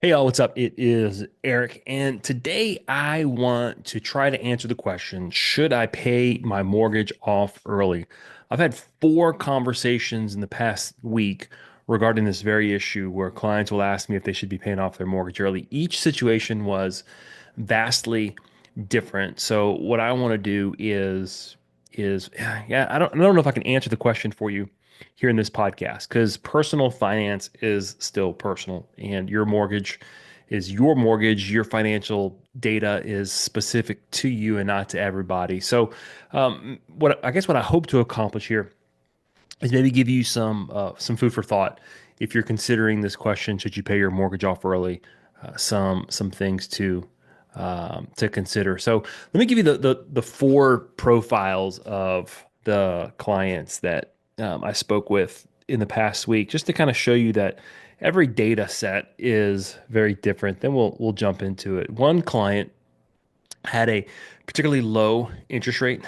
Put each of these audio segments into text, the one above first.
Hey y'all, what's up? It is Eric, and today I want to try to answer the question, should I pay my mortgage off early? I've had four conversations in the past week regarding this very issue where clients will ask me if they should be paying off their mortgage early. Each situation was vastly different. So what I want to do is yeah, I don't know if I can answer the question for you here in this podcast because personal finance is still personal and your mortgage is your mortgage. Your financial data is specific to you and not to everybody. So, what I hope to accomplish here is maybe give you some food for thought if you're considering this question: should you pay your mortgage off early? Some things to consider. So let me give you the four profiles of the clients that I spoke with in the past week, just to kind of show you that every data set is very different. Then we'll jump into it. One client had a particularly low interest rate,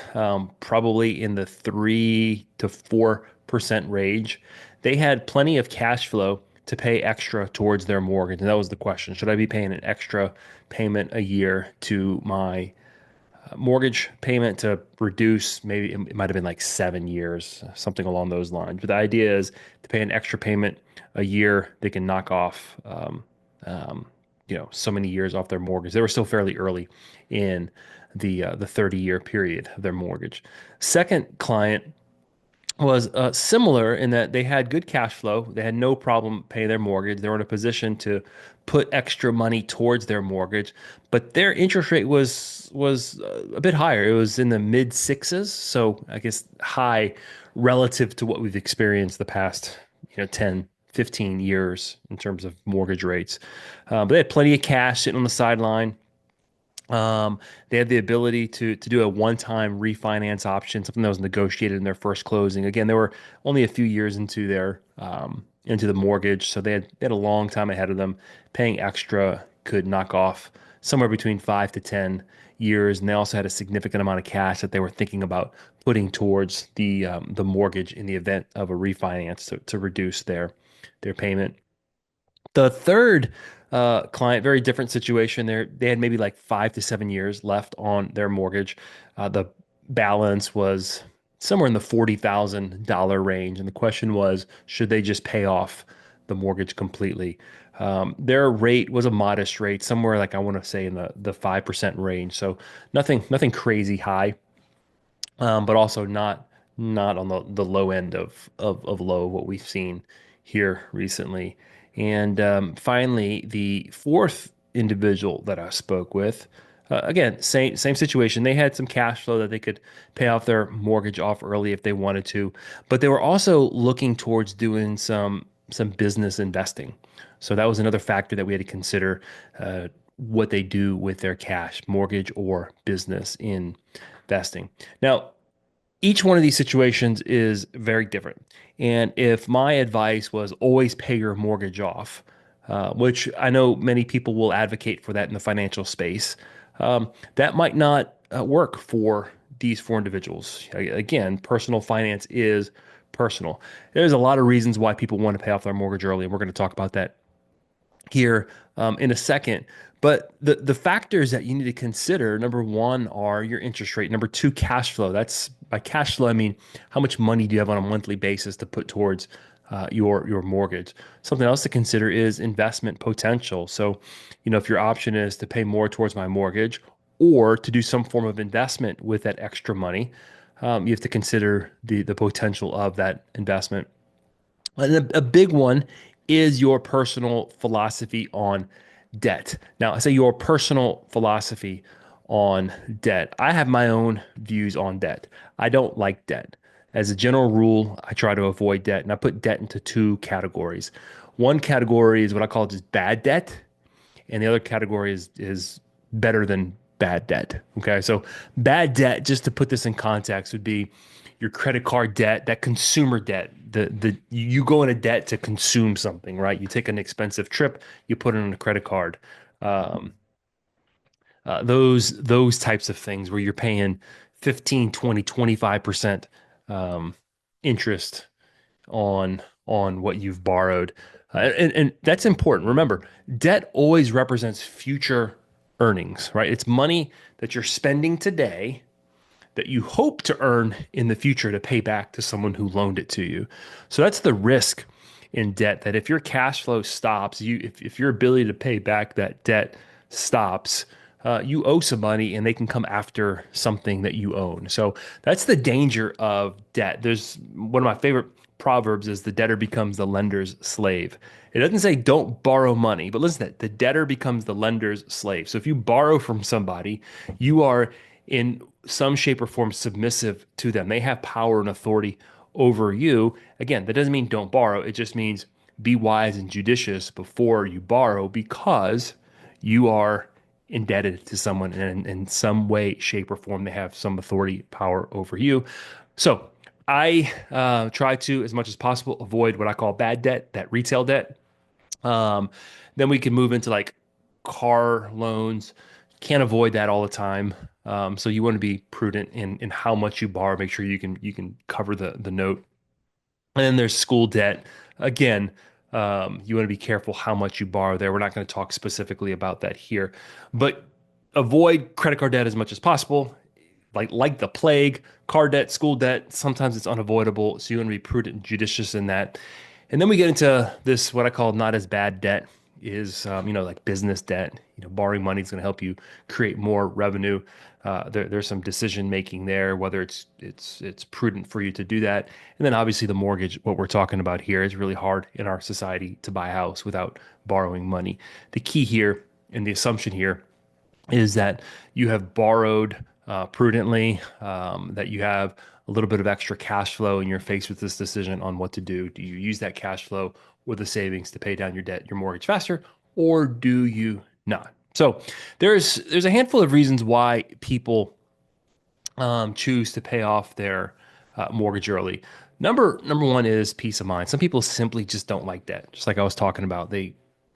probably in the 3 to 4% range. They had plenty of cash flow to pay extra towards their mortgage. And that was the question. Should I be paying an extra payment a year to my mortgage payment to reduce? Maybe it might have been like 7 years, something along those lines. But the idea is to pay an extra payment a year. They can knock off, so many years off their mortgage. They were still fairly early in the 30-year period of their mortgage. Second client was similar in that they had good cash flow. They had no problem paying their mortgage. They were in a position to put extra money towards their mortgage, but their interest rate was a bit higher. It was in the mid sixes, so I guess high relative to what we've experienced the past 10, 15 years in terms of mortgage rates. But they had plenty of cash sitting on the sideline. They had the ability to do a one-time refinance option, something that was negotiated in their first closing. Again, they were only a few years into their into the mortgage, so they had a long time ahead of them. Paying extra could knock off somewhere between 5 to 10 years, and they also had a significant amount of cash that they were thinking about putting towards the mortgage in the event of a refinance to reduce their payment. The third client, very different situation. They had maybe like 5 to 7 years left on their mortgage. The balance was somewhere in the $40,000 range, and the question was, should they just pay off the mortgage completely? Their rate was a modest rate, somewhere like I want to say in the 5% range. So nothing crazy high, but also not on the low end of low what we've seen here recently. And finally, the fourth individual that I spoke with, again, same situation. They had some cash flow that they could pay off their mortgage off early if they wanted to, but they were also looking towards doing some business investing. So that was another factor that we had to consider, what they do with their cash, mortgage or business investing. Now, each one of these situations is very different. And if my advice was always pay your mortgage off, which I know many people will advocate for that in the financial space, that might not work for these four individuals. Again, personal finance is personal. There's a lot of reasons why people want to pay off their mortgage early, and we're going to talk about that here in a second. But the factors that you need to consider, number one, are your interest rate. Number two, cash flow. That's by cash flow, I mean how much money do you have on a monthly basis to put towards your mortgage. Something else to consider is investment potential. So, if your option is to pay more towards my mortgage or to do some form of investment with that extra money, you have to consider the potential of that investment. And a big one is your personal philosophy on debt. Now, I say your personal philosophy on debt. I have my own views on debt. I don't like debt. As a general rule, I try to avoid debt, and I put debt into two categories. One category is what I call just bad debt, and the other category is better than bad debt. Okay, so bad debt, just to put this in context, would be your credit card debt, that consumer debt. The you go into debt to consume something, right? You take an expensive trip, you put it on a credit card. Um, those types of things where you're paying 15, 20, 25% interest on what you've borrowed. And that's important. Remember, debt always represents future earnings, right? It's money that you're spending today that you hope to earn in the future to pay back to someone who loaned it to you. So that's the risk in debt, that if your cash flow stops, if your ability to pay back that debt stops, you owe some money and they can come after something that you own. So that's the danger of debt. There's one of my favorite proverbs is the debtor becomes the lender's slave. It doesn't say don't borrow money, but listen to that. The debtor becomes the lender's slave. So if you borrow from somebody, you are in some shape or form submissive to them. They have power and authority over you. Again, that doesn't mean don't borrow. It just means be wise and judicious before you borrow, because you are indebted to someone in some way, shape, or form. They have some authority, power over you. So I try to, as much as possible, avoid what I call bad debt, that retail debt. Um, then we can move into like car loans. Can't avoid that all the time. So you want to be prudent in how much you borrow. Make sure you can cover the note. And then there's school debt. Again, you want to be careful how much you borrow there. We're not going to talk specifically about that here, but avoid credit card debt as much as possible. Like the plague, car debt, school debt, sometimes it's unavoidable. So you want to be prudent and judicious in that. And then we get into this, what I call not as bad debt is, like business debt. Borrowing money is going to help you create more revenue. There's some decision making there, whether it's prudent for you to do that. And then obviously the mortgage, what we're talking about here, is really hard in our society to buy a house without borrowing money. The key here and the assumption here is that you have borrowed prudently, that you have a little bit of extra cash flow, and you're faced with this decision on what to do. Do you use that cash flow or the savings to pay down your debt, your mortgage faster, or do you not? So there's a handful of reasons why people choose to pay off their mortgage early. Number one is peace of mind. Some people simply just don't like debt. Just like I was talking about,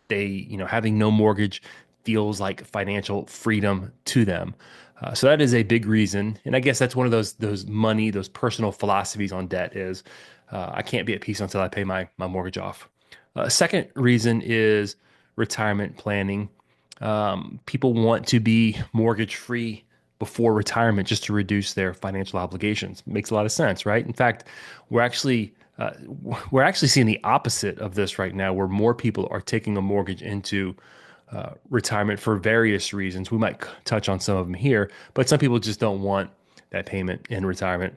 having no mortgage feels like financial freedom to them. So that is a big reason, and I guess that's one of those personal philosophies on debt is I can't be at peace until I pay my mortgage off. Second reason is retirement planning. People want to be mortgage free before retirement just to reduce their financial obligations. Makes a lot of sense, right? In fact, we're actually uh, we're actually seeing the opposite of this right now, where more people are taking a mortgage into retirement for various reasons. We might touch on some of them here, but some people just don't want that payment in retirement.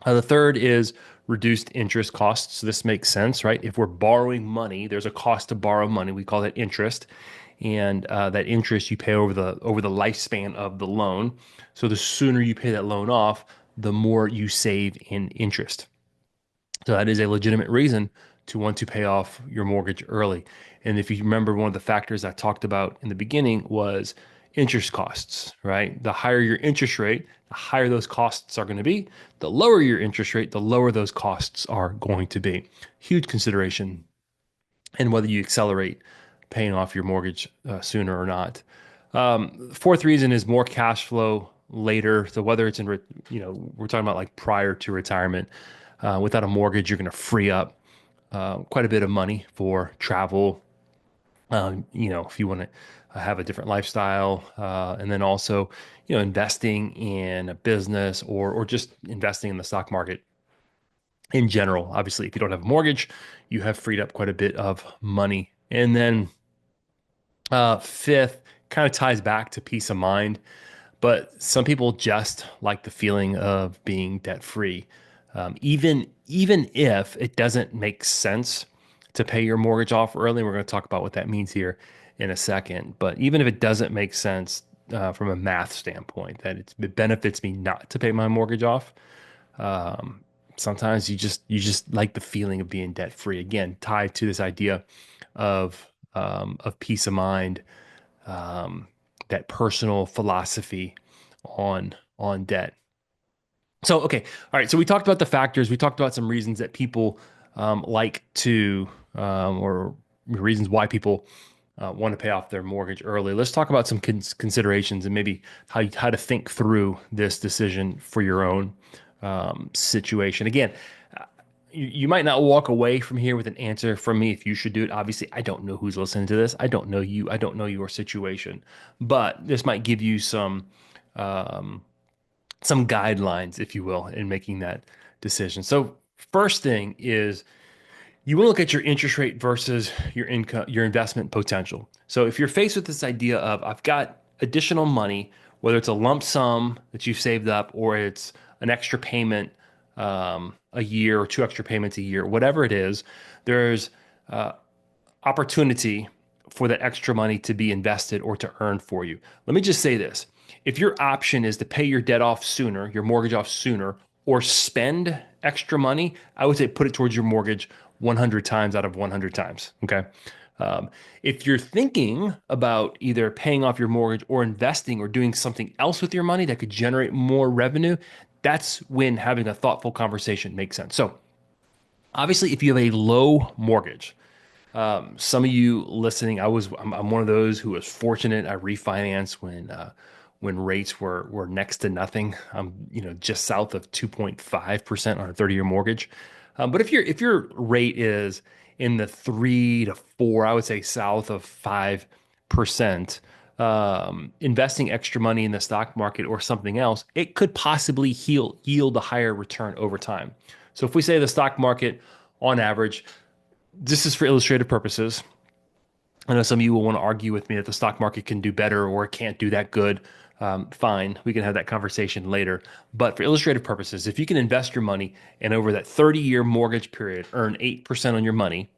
The third is reduced interest costs. So this makes sense, right? If we're borrowing money, there's a cost to borrow money. We call that interest, and that interest you pay over the lifespan of the loan. So the sooner you pay that loan off, the more you save in interest. So that is a legitimate reason to want to pay off your mortgage early. And if you remember, one of the factors I talked about in the beginning was interest costs, right? The higher your interest rate, the higher those costs are going to be. The lower your interest rate, the lower those costs are going to be. Huge consideration in whether you accelerate paying off your mortgage sooner or not. Fourth reason is more cash flow later. So whether it's we're talking about like prior to retirement, without a mortgage, you're going to free up quite a bit of money for travel. If you want to have a different lifestyle, and then also, investing in a business or just investing in the stock market in general. Obviously, if you don't have a mortgage, you have freed up quite a bit of money. And then fifth kind of ties back to peace of mind, but some people just like the feeling of being debt free, even if it doesn't make sense to pay your mortgage off early. We're going to talk about what that means here in a second. But even if it doesn't make sense from a math standpoint, that it benefits me not to pay my mortgage off. Sometimes you just like the feeling of being debt free. Again, tied to this idea of peace of mind, um, that personal philosophy on debt. So, okay, all right. So we talked about the factors. We talked about some reasons that people like to, or reasons why people want to pay off their mortgage early. Let's talk about some considerations and maybe how to think through this decision for your own situation. Again, you might not walk away from here with an answer from me if you should do it. Obviously, I don't know who's listening to this. I don't know you. I don't know your situation, but this might give you um, some guidelines, if you will, in making that decision. So first thing is you want to look at your interest rate versus your income, your investment potential. So if you're faced with this idea of I've got additional money, whether it's a lump sum that you've saved up or it's an extra payment a year or two extra payments a year, whatever it is, there's opportunity for that extra money to be invested or to earn for you. Let me just say this. If your option is to pay your debt off sooner, your mortgage off sooner, or spend extra money, I would say put it towards your mortgage 100 times out of 100 times. Okay. Um, if you're thinking about either paying off your mortgage or investing or doing something else with your money that could generate more revenue, that's when having a thoughtful conversation makes sense. So, obviously, if you have a low mortgage, some of you listening, I'm one of those who was fortunate. I refinanced when rates were next to nothing. I'm just south of 2.5% on a 30-year mortgage. But if your rate is in the 3 to 4, I would say south of 5%, investing extra money in the stock market or something else, it could possibly yield a higher return over time. So if we say the stock market on average, this is for illustrative purposes. I know some of you will want to argue with me that the stock market can do better or it can't do that good. Fine, we can have that conversation later. But for illustrative purposes, if you can invest your money and over that 30-year mortgage period earn 8% on your money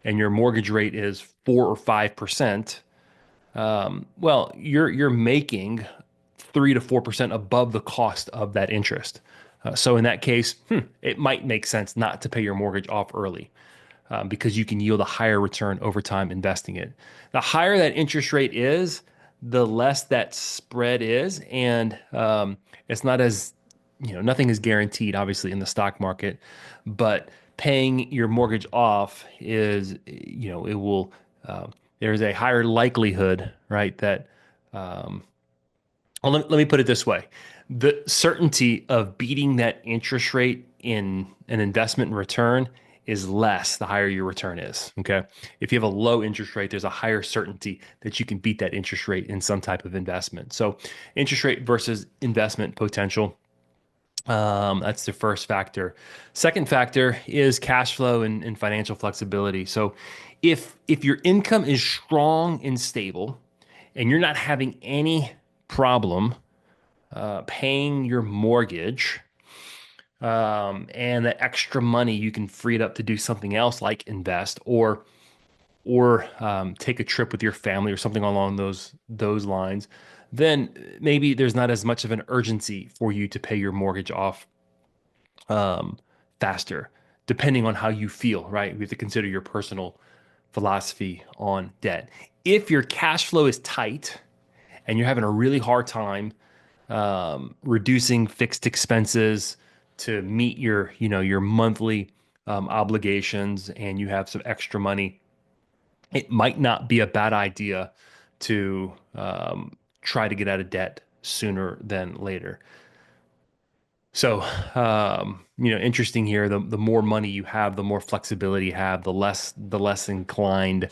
and your mortgage rate is 4 or 5%, well, you're making 3 to 4% above the cost of that interest. So in that case, it might make sense not to pay your mortgage off early because you can yield a higher return over time investing it. The higher that interest rate is, the less that spread is, and it's not as nothing is guaranteed, obviously, in the stock market, but paying your mortgage off is it will. There's a higher likelihood, right, that well, let me put it this way. The certainty of beating that interest rate in an investment return is less the higher your return is. Okay. If you have a low interest rate, there's a higher certainty that you can beat that interest rate in some type of investment. So, interest rate versus investment potential. That's the first factor. Second factor is cash flow and financial flexibility. So, if your income is strong and stable, and you're not having any problem paying your mortgage, and the extra money you can free it up to do something else like invest or take a trip with your family or something along those lines, then maybe there's not as much of an urgency for you to pay your mortgage off um, faster, depending on how you feel, right? We have to consider your personal philosophy on debt. If your cash flow is tight and you're having a really hard time reducing fixed expenses to meet your monthly obligations, and you have some extra money, it might not be a bad idea to try to get out of debt sooner than later. So, interesting here. The more money you have, the more flexibility you have, the less inclined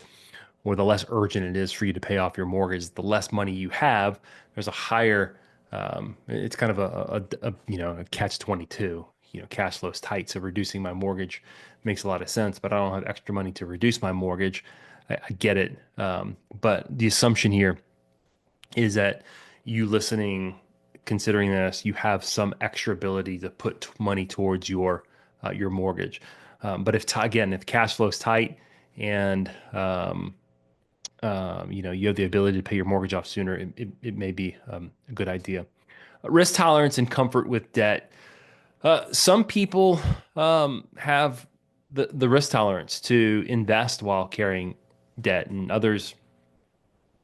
or the less urgent it is for you to pay off your mortgage. The less money you have, there's a higher. It's kind of a catch 22. Cash flow is tight, so reducing my mortgage makes a lot of sense. But I don't have extra money to reduce my mortgage. I get it, but the assumption here is that you listening, considering this, you have some extra ability to put money towards your mortgage. But if cash flow is tight and you have the ability to pay your mortgage off sooner, it may be a good idea. Risk tolerance and comfort with debt. Some people have the risk tolerance to invest while carrying debt, and others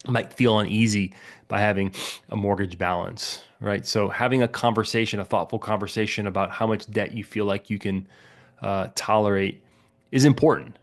might feel uneasy by having a mortgage balance, right? So having a conversation, a thoughtful conversation about how much debt you feel like you can tolerate is important.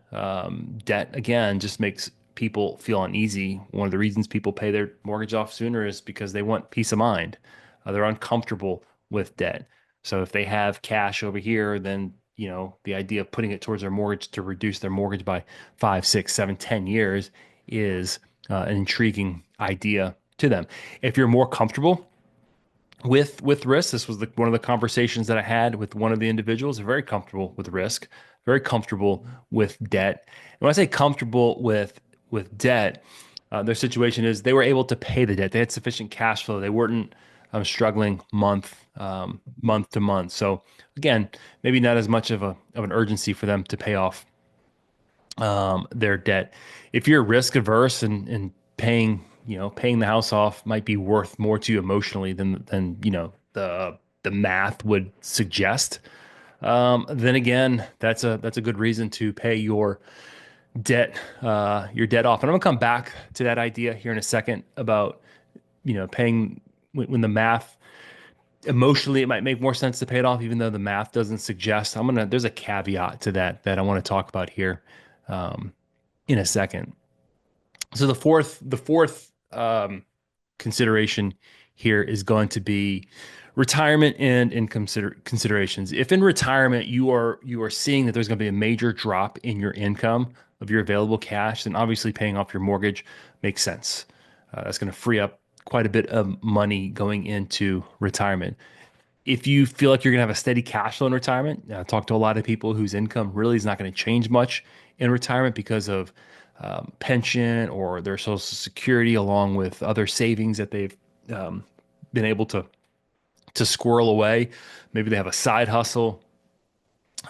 Debt, again, just makes people feel uneasy. One of the reasons people pay their mortgage off sooner is because they want peace of mind. They're uncomfortable with debt. So if they have cash over here, then the idea of putting it towards their mortgage to reduce their mortgage by 5, 6, 7, 10 years is an intriguing idea to them. If you're more comfortable with risk, this was one of the conversations that I had with one of the individuals. They're very comfortable with risk, very comfortable with debt. And when I say comfortable with debt, their situation is they were able to pay the debt. They had sufficient cash flow. They weren't struggling month to month. So again, maybe not as much of an urgency for them to pay off their debt. If you're risk averse and paying the house off might be worth more to you emotionally than the math would suggest. Then again, that's a good reason to pay your debt off. And I'm gonna come back to that idea here in a second about paying when the math emotionally it might make more sense to pay it off, even though the math doesn't suggest. There's a caveat to that I want to talk about here in a second. So the fourth consideration here is going to be retirement and income considerations. If in retirement you are seeing that there's going to be a major drop in your income of your available cash, then obviously paying off your mortgage makes sense. That's going to free up quite a bit of money going into retirement. If you feel like you're going to have a steady cash flow in retirement, I talk to a lot of people whose income really is not going to change much in retirement because of pension or their social security, along with other savings that they've been able to squirrel away. Maybe they have a side hustle.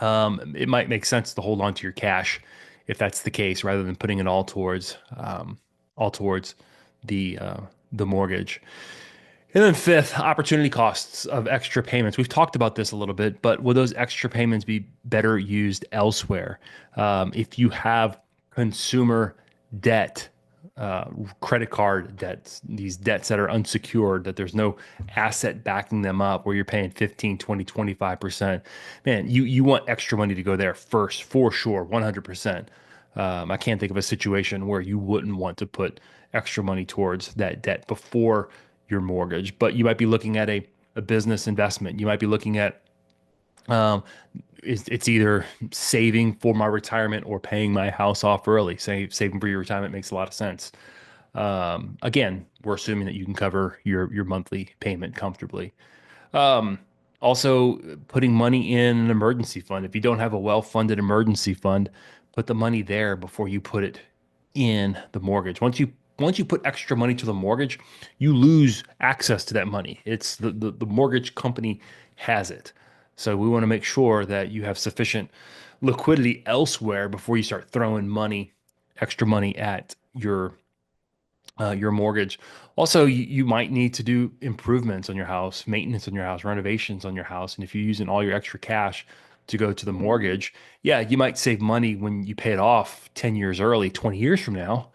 It might make sense to hold on to your cash if that's the case, rather than putting it all towards the mortgage. And then fifth, opportunity costs of extra payments. We've talked about this a little bit, but will those extra payments be better used elsewhere? If you have consumer debt, credit card debts, these debts that are unsecured, that there's no asset backing them up, where you're paying 15, 20, 25%, man, you want extra money to go there first, for sure, 100%. I can't think of a situation where you wouldn't want to put extra money towards that debt before your mortgage. But you might be looking at a business investment. You might be looking at um, it's either saving for my retirement or paying my house off early. Saving for your retirement makes a lot of sense. Again, we're assuming that you can cover your monthly payment comfortably. Um, Also, putting money in an emergency fund. If you don't have a well-funded emergency fund, put the money there before you put it in the mortgage. Once you put extra money to the mortgage, you lose access to that money. It's the mortgage company has it. So we want to make sure that you have sufficient liquidity elsewhere before you start throwing extra money at your mortgage. Also, you might need to do improvements on your house, maintenance on your house, renovations on your house. And if you're using all your extra cash to go to the mortgage, yeah, you might save money when you pay it off 10 years early, 20 years from now.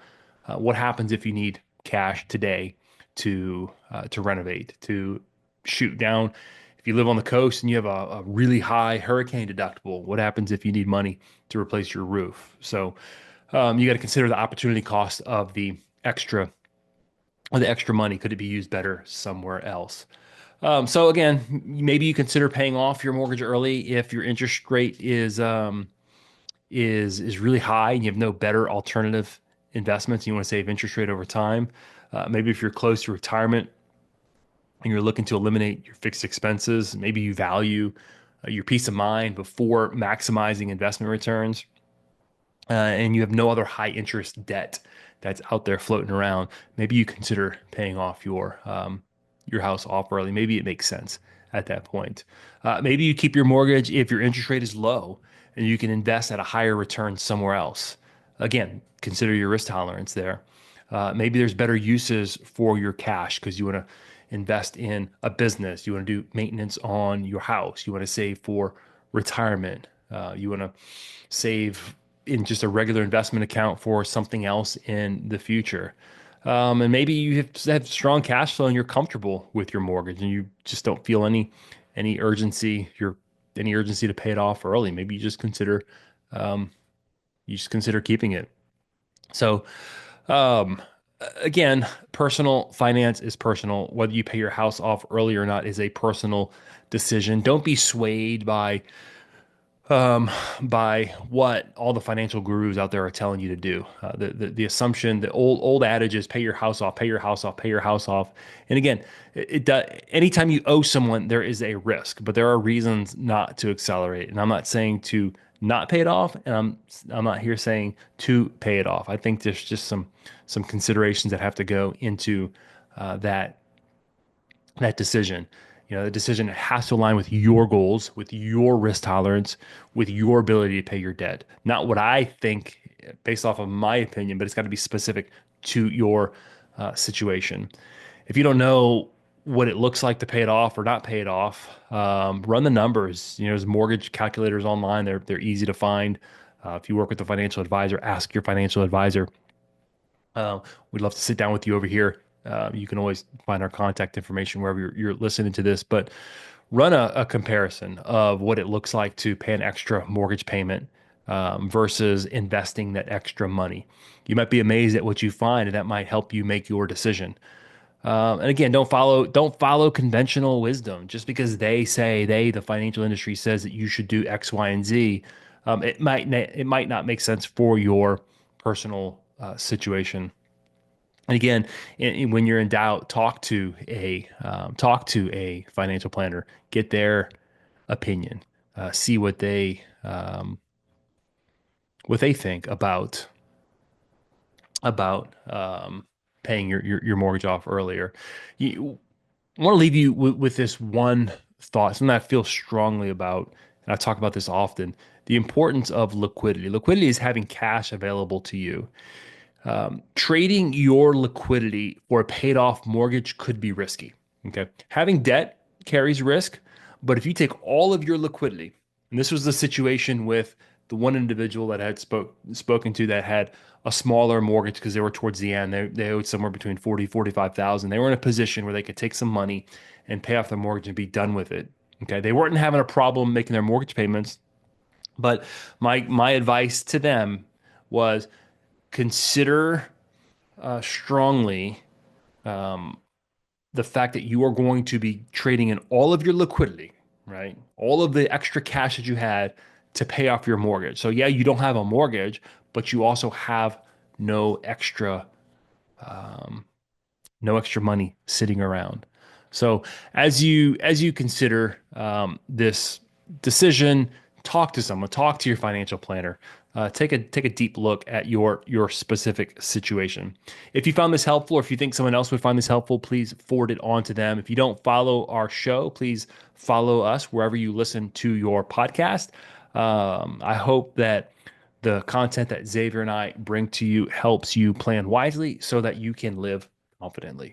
What happens if you need cash today to renovate, to shoot down? If you live on the coast and you have a really high hurricane deductible, what happens if you need money to replace your roof? So you got to consider the opportunity cost of extra the extra money. Could it be used better somewhere else? So again, maybe you consider paying off your mortgage early if your interest rate is really high and you have no better alternative investments. And you want to save interest rate over time. Maybe if you're close to retirement and you're looking to eliminate your fixed expenses, maybe you value your peace of mind before maximizing investment returns, and you have no other high interest debt that's out there floating around, maybe you consider paying off your house off early. Maybe it makes sense at that point. Maybe you keep your mortgage if your interest rate is low and you can invest at a higher return somewhere else. Again, consider your risk tolerance there. Maybe there's better uses for your cash because you want to invest in a business. You want to do maintenance on your house. You want to save for retirement. You want to save in just a regular investment account for something else in the future. And maybe you have strong cash flow and you're comfortable with your mortgage and you just don't feel any urgency, any urgency to pay it off early. Maybe um, you just consider keeping it. So um, again, personal finance is personal. Whether you pay your house off early or not is a personal decision. Don't be swayed by um, by what all the financial gurus out there are telling you to do. The assumption, the old adage is pay your house off, pay your house off, pay your house off. And again, it does. Anytime you owe someone, there is a risk, but there are reasons not to accelerate. And I'm not saying to not pay it off, and I'm not here saying to pay it off. I think there's just some considerations that have to go into that decision. The decision has to align with your goals, with your risk tolerance, with your ability to pay your debt. Not what I think based off of my opinion, but it's got to be specific to your situation. If you don't know what it looks like to pay it off or not pay it off, run the numbers. There's mortgage calculators online. They're easy to find. If you work with a financial advisor, ask your financial advisor. Uh, we'd love to sit down with you over here. You can always find our contact information wherever you're listening to this, but run a comparison of what it looks like to pay an extra mortgage payment versus investing that extra money. You might be amazed at what you find, and that might help you make your decision. And again, don't follow conventional wisdom just because the financial industry says that you should do X, Y, and Z. It might not make sense for your personal situation. And again, when you're in doubt, talk to a financial planner, get their opinion, see what they think about paying your mortgage off earlier. You I want to leave you with this one thought, something I feel strongly about, and I talk about this often: the importance of liquidity. Liquidity is having cash available to you. Trading your liquidity for a paid off mortgage could be risky. Okay. Having debt carries risk, but if you take all of your liquidity, and this was the situation with the one individual that I had spoken to that had a smaller mortgage because they were towards the end, they owed somewhere between 40, 45,000. They were in a position where they could take some money and pay off their mortgage and be done with it. Okay. They weren't having a problem making their mortgage payments, but my advice to them was consider strongly the fact that you are going to be trading in all of your liquidity, right? All of the extra cash that you had to pay off your mortgage. So yeah, you don't have a mortgage, but you also have no extra no extra money sitting around. So as you consider this decision, talk to someone, talk to your financial planner. Take a deep look at your specific situation. If you found this helpful, or if you think someone else would find this helpful, please forward it on to them. If you don't follow our show, please follow us wherever you listen to your podcast. I hope that the content that Xavier and I bring to you helps you plan wisely so that you can live confidently.